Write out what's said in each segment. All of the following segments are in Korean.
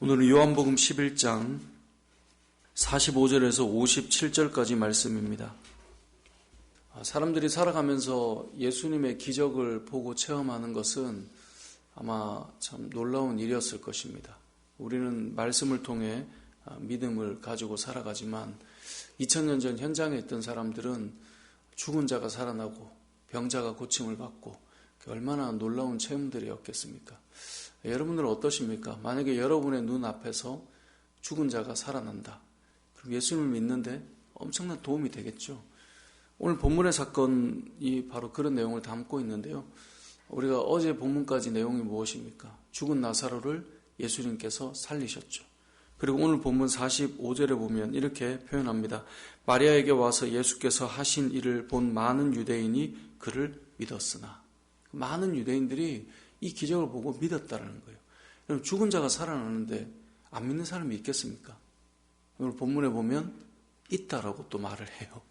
오늘은 요한복음 11장 45절에서 57절까지 말씀입니다. 사람들이 살아가면서 예수님의 기적을 보고 체험하는 것은 아마 참 놀라운 일이었을 것입니다. 우리는 말씀을 통해 믿음을 가지고 살아가지만 2000년 전 현장에 있던 사람들은 죽은 자가 살아나고 병자가 고침을 받고 얼마나 놀라운 체험들이었겠습니까? 여러분들은 어떠십니까? 만약에 여러분의 눈앞에서 죽은 자가 살아난다. 그럼 예수님을 믿는데 엄청난 도움이 되겠죠. 오늘 본문의 사건이 바로 그런 내용을 담고 있는데요. 우리가 어제 본문까지 내용이 무엇입니까? 죽은 나사로를 예수님께서 살리셨죠. 그리고 오늘 본문 45절에 보면 이렇게 표현합니다. 마리아에게 와서 예수께서 하신 일을 본 많은 유대인이 그를 믿었으나. 많은 유대인들이 이 기적을 보고 믿었다는 거예요. 그럼 죽은 자가 살아나는데 안 믿는 사람이 있겠습니까? 오늘 본문에 보면 있다라고 또 말을 해요.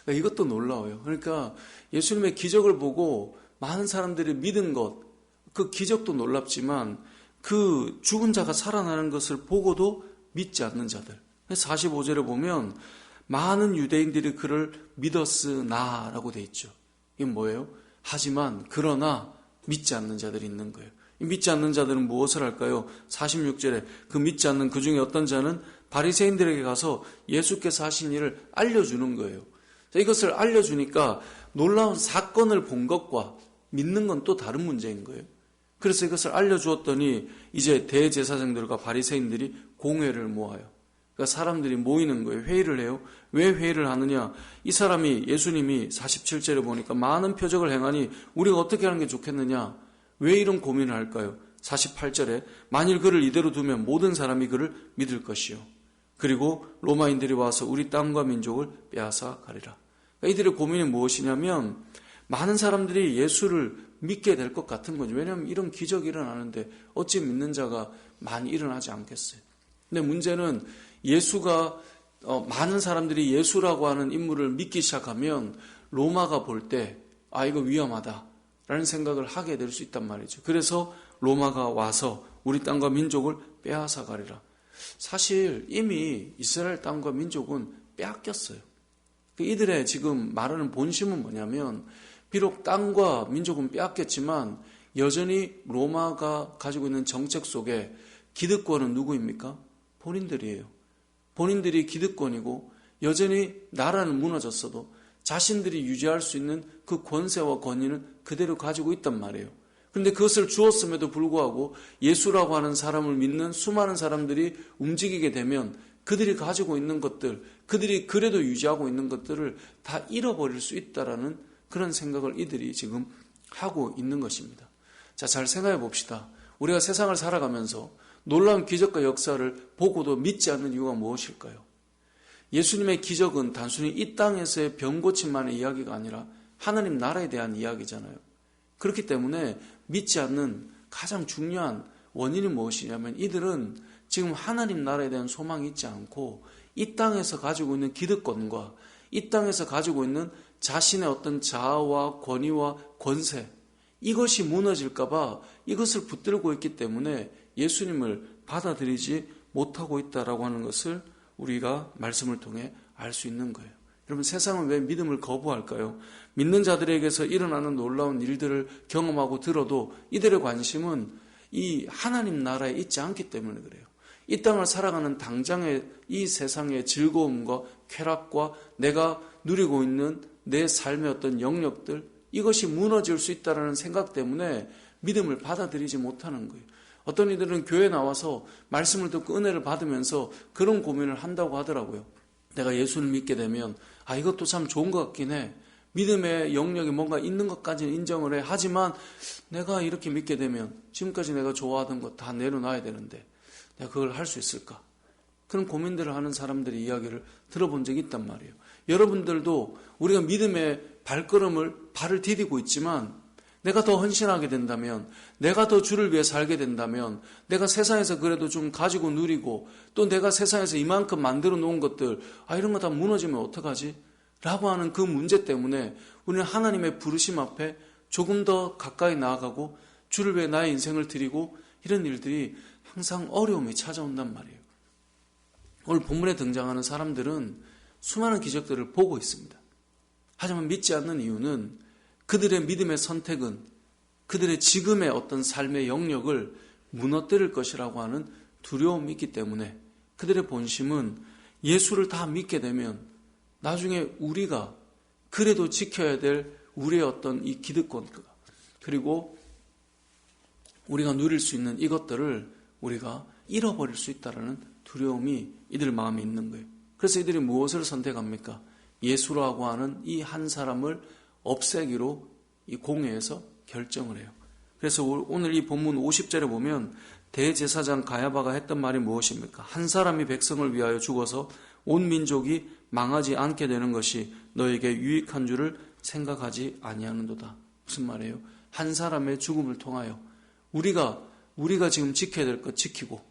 이것도 놀라워요. 그러니까 예수님의 기적을 보고 많은 사람들이 믿은 것, 그 기적도 놀랍지만 그 죽은 자가 살아나는 것을 보고도 믿지 않는 자들. 45절에 보면 많은 유대인들이 그를 믿었으나라고 돼 있죠. 이게 뭐예요? 하지만 그러나 믿지 않는 자들이 있는 거예요. 믿지 않는 자들은 무엇을 할까요? 46절에 그 믿지 않는 그 중에 어떤 자는 바리새인들에게 가서 예수께서 하신 일을 알려주는 거예요. 이것을 알려주니까 놀라운 사건을 본 것과 믿는 건 또 다른 문제인 거예요. 그래서 이것을 알려주었더니 이제 대제사장들과 바리새인들이 공회를 모아요. 그러니까 사람들이 모이는 거예요. 회의를 해요. 왜 회의를 하느냐? 이 사람이 예수님이 47절에 보니까 많은 표적을 행하니 우리가 어떻게 하는 게 좋겠느냐? 왜 이런 고민을 할까요? 48절에 만일 그를 이대로 두면 모든 사람이 그를 믿을 것이요. 그리고 로마인들이 와서 우리 땅과 민족을 빼앗아 가리라. 그러니까 이들의 고민이 무엇이냐면 많은 사람들이 예수를 믿게 될 것 같은 거죠. 왜냐하면 이런 기적이 일어나는데 어찌 믿는 자가 많이 일어나지 않겠어요. 근데 문제는 예수가 많은 사람들이 예수라고 하는 인물을 믿기 시작하면 로마가 볼 때 이거 위험하다라는 생각을 하게 될 수 있단 말이죠. 그래서 로마가 와서 우리 땅과 민족을 빼앗아 가리라. 사실 이미 이스라엘 땅과 민족은 빼앗겼어요. 이들의 지금 말하는 본심은 뭐냐면 비록 땅과 민족은 빼앗겼지만 여전히 로마가 가지고 있는 정책 속에 기득권은 누구입니까? 본인들이에요. 본인들이 기득권이고 여전히 나라는 무너졌어도 자신들이 유지할 수 있는 그 권세와 권위는 그대로 가지고 있단 말이에요. 그런데 그것을 주었음에도 불구하고 예수라고 하는 사람을 믿는 수많은 사람들이 움직이게 되면 그들이 가지고 있는 것들, 그들이 그래도 유지하고 있는 것들을 다 잃어버릴 수 있다라는 그런 생각을 이들이 지금 하고 있는 것입니다. 자, 잘 생각해 봅시다. 우리가 세상을 살아가면서 놀라운 기적과 역사를 보고도 믿지 않는 이유가 무엇일까요? 예수님의 기적은 단순히 이 땅에서의 병고침만의 이야기가 아니라 하나님 나라에 대한 이야기잖아요. 그렇기 때문에 믿지 않는 가장 중요한 원인이 무엇이냐면 이들은 지금 하나님 나라에 대한 소망이 있지 않고 이 땅에서 가지고 있는 기득권과 이 땅에서 가지고 있는 자신의 어떤 자아와 권위와 권세, 이것이 무너질까 봐 이것을 붙들고 있기 때문에 예수님을 받아들이지 못하고 있다라고 하는 것을 우리가 말씀을 통해 알 수 있는 거예요. 여러분, 세상은 왜 믿음을 거부할까요? 믿는 자들에게서 일어나는 놀라운 일들을 경험하고 들어도 이들의 관심은 이 하나님 나라에 있지 않기 때문에 그래요. 이 땅을 살아가는 당장의 이 세상의 즐거움과 쾌락과 내가 누리고 있는 내 삶의 어떤 영역들, 이것이 무너질 수 있다는 생각 때문에 믿음을 받아들이지 못하는 거예요. 어떤 이들은 교회에 나와서 말씀을 듣고 은혜를 받으면서 그런 고민을 한다고 하더라고요. 내가 예수를 믿게 되면 이것도 참 좋은 것 같긴 해. 믿음의 영역이 뭔가 있는 것까지는 인정을 해. 하지만 내가 이렇게 믿게 되면 지금까지 내가 좋아하던 것 다 내려놔야 되는데 내가 그걸 할 수 있을까? 그런 고민들을 하는 사람들의 이야기를 들어본 적이 있단 말이에요. 여러분들도 우리가 믿음의 발을 디디고 있지만 내가 더 헌신하게 된다면, 내가 더 주를 위해 살게 된다면, 내가 세상에서 그래도 좀 가지고 누리고 또 내가 세상에서 이만큼 만들어 놓은 것들, 이런 거 다 무너지면 어떡하지? 라고 하는 그 문제 때문에 우리는 하나님의 부르심 앞에 조금 더 가까이 나아가고 주를 위해 나의 인생을 드리고 이런 일들이 항상 어려움이 찾아온단 말이에요. 오늘 본문에 등장하는 사람들은 수많은 기적들을 보고 있습니다. 하지만 믿지 않는 이유는 그들의 믿음의 선택은 그들의 지금의 어떤 삶의 영역을 무너뜨릴 것이라고 하는 두려움이 있기 때문에 그들의 본심은 예수를 다 믿게 되면 나중에 우리가 그래도 지켜야 될 우리의 어떤 이 기득권과 그리고 우리가 누릴 수 있는 이것들을 우리가 잃어버릴 수 있다는 두려움이 이들 마음에 있는 거예요. 그래서 이들이 무엇을 선택합니까? 예수라고 하는 이 한 사람을 없애기로 이 공회에서 결정을 해요. 그래서 오늘 이 본문 50절에 보면 대제사장 가야바가 했던 말이 무엇입니까? 한 사람이 백성을 위하여 죽어서 온 민족이 망하지 않게 되는 것이 너에게 유익한 줄을 생각하지 아니하는도다. 무슨 말이에요? 한 사람의 죽음을 통하여 우리가 지금 지켜야 될 것 지키고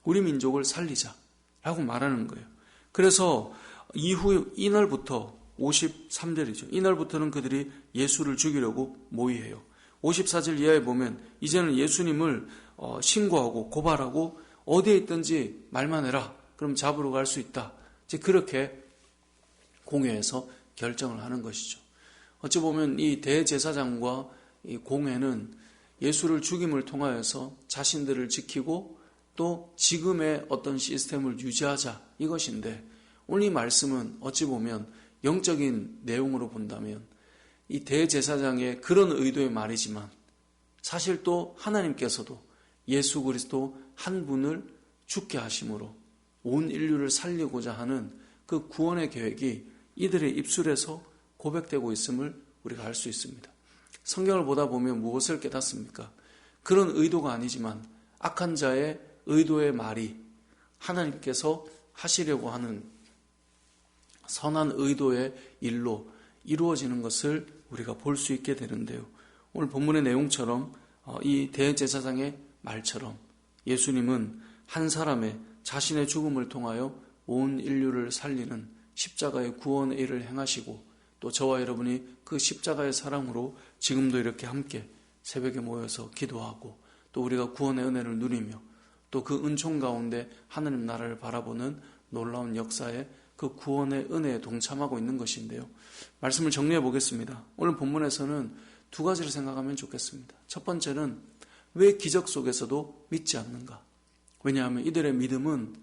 우리 민족을 살리자라고 말하는 거예요. 그래서 이후 이날부터 53절이죠. 이날부터는 그들이 예수를 죽이려고 모의해요. 54절 이하에 보면 이제는 예수님을 신고하고 고발하고 어디에 있든지 말만 해라. 그럼 잡으러 갈 수 있다. 이제 그렇게 공회에서 결정을 하는 것이죠. 어찌 보면 이 대제사장과 이 공회는 예수를 죽임을 통하여서 자신들을 지키고 또 지금의 어떤 시스템을 유지하자 이것인데 오늘 이 말씀은 어찌 보면 영적인 내용으로 본다면 이 대제사장의 그런 의도의 말이지만 사실 또 하나님께서도 예수 그리스도 한 분을 죽게 하심으로 온 인류를 살리고자 하는 그 구원의 계획이 이들의 입술에서 고백되고 있음을 우리가 알 수 있습니다. 성경을 보다 보면 무엇을 깨닫습니까? 그런 의도가 아니지만 악한 자의 의도의 말이 하나님께서 하시려고 하는 선한 의도의 일로 이루어지는 것을 우리가 볼 수 있게 되는데요. 오늘 본문의 내용처럼 이 대제사장의 말처럼 예수님은 한 사람의 자신의 죽음을 통하여 온 인류를 살리는 십자가의 구원의 일을 행하시고 또 저와 여러분이 그 십자가의 사랑으로 지금도 이렇게 함께 새벽에 모여서 기도하고 또 우리가 구원의 은혜를 누리며 또 그 은총 가운데 하나님 나라를 바라보는 놀라운 역사에 그 구원의 은혜에 동참하고 있는 것인데요. 말씀을 정리해 보겠습니다. 오늘 본문에서는 두 가지를 생각하면 좋겠습니다. 첫 번째는 왜 기적 속에서도 믿지 않는가? 왜냐하면 이들의 믿음은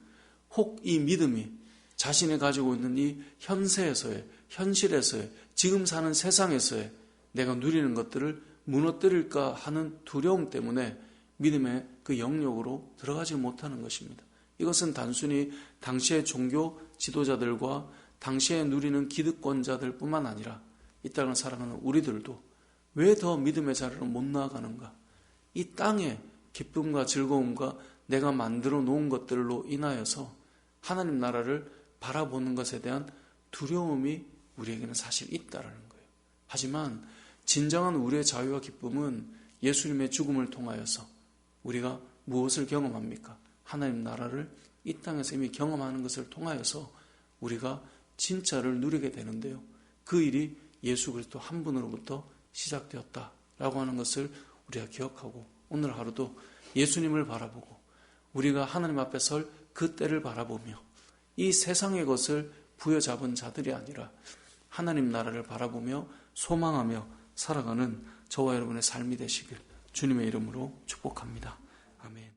혹 이 믿음이 자신이 가지고 있는 이 현세에서의 현실에서의 지금 사는 세상에서의 내가 누리는 것들을 무너뜨릴까 하는 두려움 때문에 믿음의 그 영역으로 들어가지 못하는 것입니다. 이것은 단순히 당시의 종교 지도자들과 당시에 누리는 기득권자들 뿐만 아니라 이 땅을 살아가는 우리들도 왜 더 믿음의 자리로 못 나아가는가? 이 땅의 기쁨과 즐거움과 내가 만들어 놓은 것들로 인하여서 하나님 나라를 바라보는 것에 대한 두려움이 우리에게는 사실 있다라는 거예요. 하지만 진정한 우리의 자유와 기쁨은 예수님의 죽음을 통하여서 우리가 무엇을 경험합니까? 하나님 나라를 이 땅에서 이미 경험하는 것을 통하여서 우리가 진짜를 누리게 되는데요. 그 일이 예수 그리스도 한 분으로부터 시작되었다라고 하는 것을 우리가 기억하고 오늘 하루도 예수님을 바라보고 우리가 하나님 앞에 설 그 때를 바라보며 이 세상의 것을 부여잡은 자들이 아니라 하나님 나라를 바라보며 소망하며 살아가는 저와 여러분의 삶이 되시길 주님의 이름으로 축복합니다. 아멘.